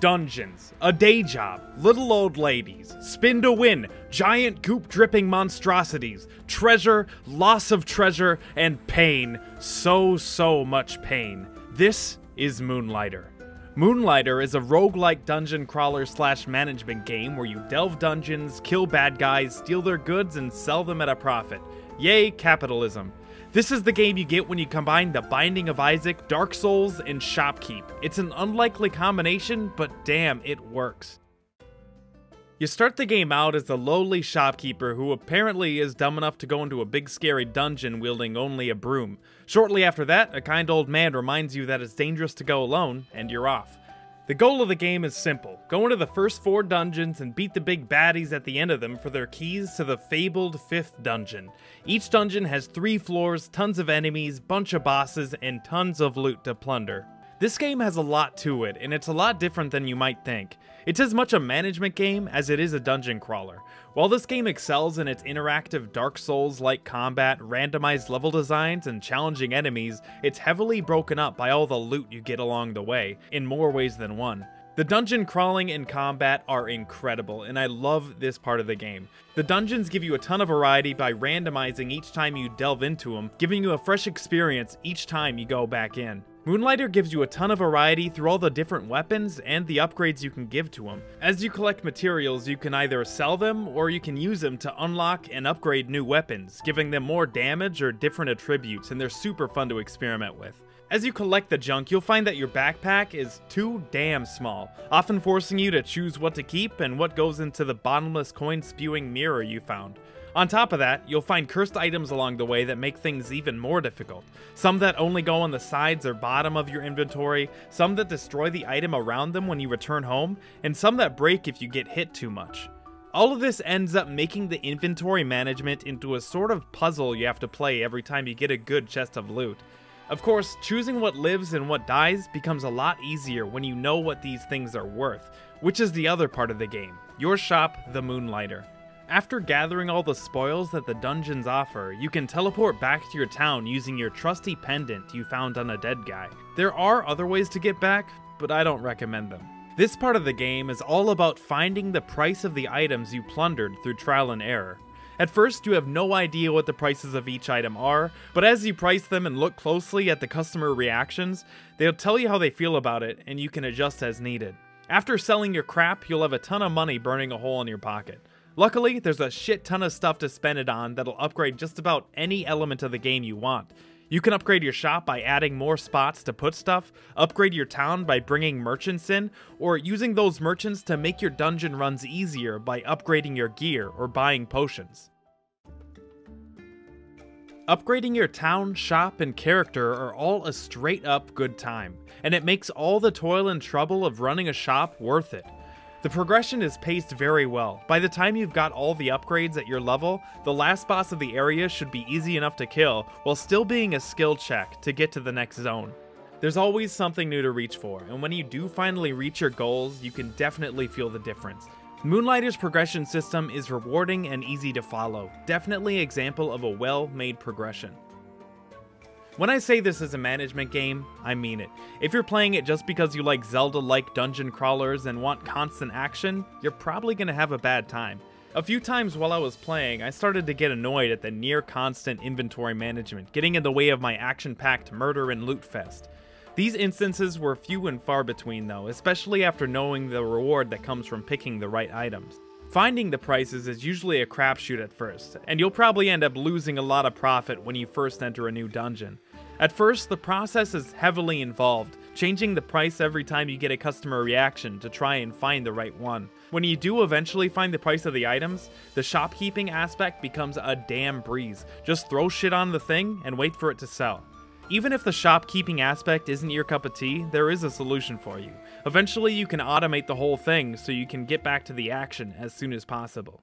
Dungeons, a day job, little old ladies, spin to win, giant goop-dripping monstrosities, treasure, loss of treasure, and pain. So much pain. This is Moonlighter. Moonlighter is a roguelike dungeon crawler / management game where you delve dungeons, kill bad guys, steal their goods, and sell them at a profit. Yay, capitalism. This is the game you get when you combine The Binding of Isaac, Dark Souls, and Shopkeep. It's an unlikely combination, but damn, it works. You start the game out as a lowly shopkeeper who apparently is dumb enough to go into a big scary dungeon wielding only a broom. Shortly after that, a kind old man reminds you that it's dangerous to go alone, and you're off. The goal of the game is simple. Go into the first 4 dungeons and beat the big baddies at the end of them for their keys to the fabled 5th dungeon. Each dungeon has 3 floors, tons of enemies, bunch of bosses, and tons of loot to plunder. This game has a lot to it, and it's a lot different than you might think. It's as much a management game as it is a dungeon crawler. While this game excels in its interactive Dark Souls-like combat, randomized level designs, and challenging enemies, it's heavily broken up by all the loot you get along the way, in more ways than one. The dungeon crawling and combat are incredible, and I love this part of the game. The dungeons give you a ton of variety by randomizing each time you delve into them, giving you a fresh experience each time you go back in. Moonlighter gives you a ton of variety through all the different weapons and the upgrades you can give to them. As you collect materials, you can either sell them or you can use them to unlock and upgrade new weapons, giving them more damage or different attributes, and they're super fun to experiment with. As you collect the junk, you'll find that your backpack is too damn small, often forcing you to choose what to keep and what goes into the bottomless coin-spewing mirror you found. On top of that, you'll find cursed items along the way that make things even more difficult. Some that only go on the sides or bottom of your inventory, some that destroy the item around them when you return home, and some that break if you get hit too much. All of this ends up making the inventory management into a sort of puzzle you have to play every time you get a good chest of loot. Of course, choosing what lives and what dies becomes a lot easier when you know what these things are worth, which is the other part of the game, your shop, the Moonlighter. After gathering all the spoils that the dungeons offer, you can teleport back to your town using your trusty pendant you found on a dead guy. There are other ways to get back, but I don't recommend them. This part of the game is all about finding the price of the items you plundered through trial and error. At first, you have no idea what the prices of each item are, but as you price them and look closely at the customer reactions, they'll tell you how they feel about it, and you can adjust as needed. After selling your crap, you'll have a ton of money burning a hole in your pocket. Luckily, there's a shit ton of stuff to spend it on that'll upgrade just about any element of the game you want. You can upgrade your shop by adding more spots to put stuff, upgrade your town by bringing merchants in, or using those merchants to make your dungeon runs easier by upgrading your gear or buying potions. Upgrading your town, shop, and character are all a straight up good time, and it makes all the toil and trouble of running a shop worth it. The progression is paced very well. By the time you've got all the upgrades at your level, the last boss of the area should be easy enough to kill, while still being a skill check to get to the next zone. There's always something new to reach for, and when you do finally reach your goals, you can definitely feel the difference. Moonlighter's progression system is rewarding and easy to follow, definitely an example of a well-made progression. When I say this is a management game, I mean it. If you're playing it just because you like Zelda-like dungeon crawlers and want constant action, you're probably going to have a bad time. A few times while I was playing, I started to get annoyed at the near-constant inventory management, getting in the way of my action-packed murder and loot fest. These instances were few and far between though, especially after knowing the reward that comes from picking the right items. Finding the prices is usually a crapshoot at first, and you'll probably end up losing a lot of profit when you first enter a new dungeon. At first, the process is heavily involved, changing the price every time you get a customer reaction to try and find the right one. When you do eventually find the price of the items, the shopkeeping aspect becomes a damn breeze. Just throw shit on the thing and wait for it to sell. Even if the shopkeeping aspect isn't your cup of tea, there is a solution for you. Eventually you can automate the whole thing so you can get back to the action as soon as possible.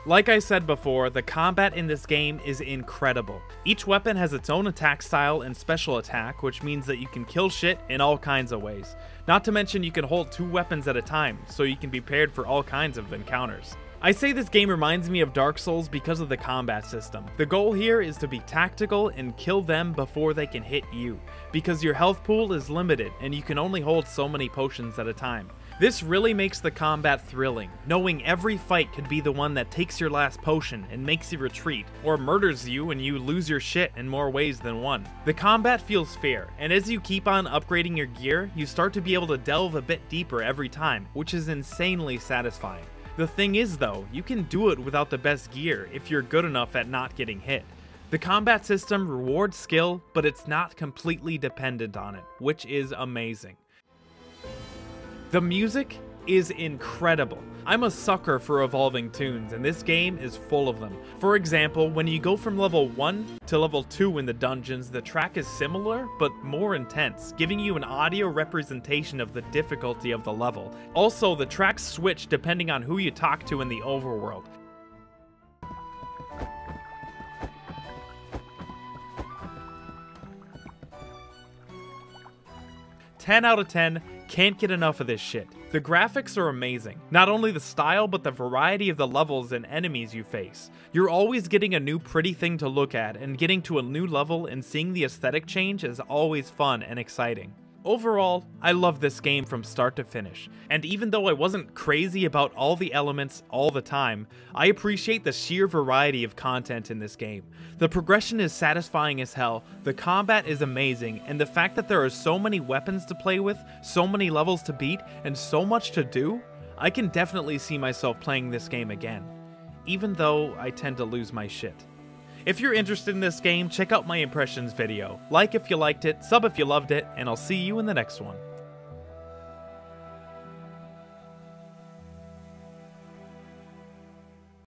Like I said before, the combat in this game is incredible. Each weapon has its own attack style and special attack, which means that you can kill shit in all kinds of ways. Not to mention you can hold 2 weapons at a time, so you can be prepared for all kinds of encounters. I say this game reminds me of Dark Souls because of the combat system. The goal here is to be tactical and kill them before they can hit you, because your health pool is limited and you can only hold so many potions at a time. This really makes the combat thrilling, knowing every fight could be the one that takes your last potion and makes you retreat, or murders you and you lose your shit in more ways than one. The combat feels fair, and as you keep on upgrading your gear, you start to be able to delve a bit deeper every time, which is insanely satisfying. The thing is though, you can do it without the best gear if you're good enough at not getting hit. The combat system rewards skill, but it's not completely dependent on it, which is amazing. The music is incredible. I'm a sucker for evolving tunes, and this game is full of them. For example, when you go from level 1 to level 2 in the dungeons, the track is similar, but more intense, giving you an audio representation of the difficulty of the level. Also, the tracks switch depending on who you talk to in the overworld. 10 out of 10, can't get enough of this shit. The graphics are amazing. Not only the style, but the variety of the levels and enemies you face. You're always getting a new pretty thing to look at, and getting to a new level and seeing the aesthetic change is always fun and exciting. Overall, I love this game from start to finish, and even though I wasn't crazy about all the elements all the time, I appreciate the sheer variety of content in this game. The progression is satisfying as hell, the combat is amazing, and the fact that there are so many weapons to play with, so many levels to beat, and so much to do, I can definitely see myself playing this game again, even though I tend to lose my shit. If you're interested in this game, check out my impressions video. Like if you liked it, sub if you loved it, and I'll see you in the next one.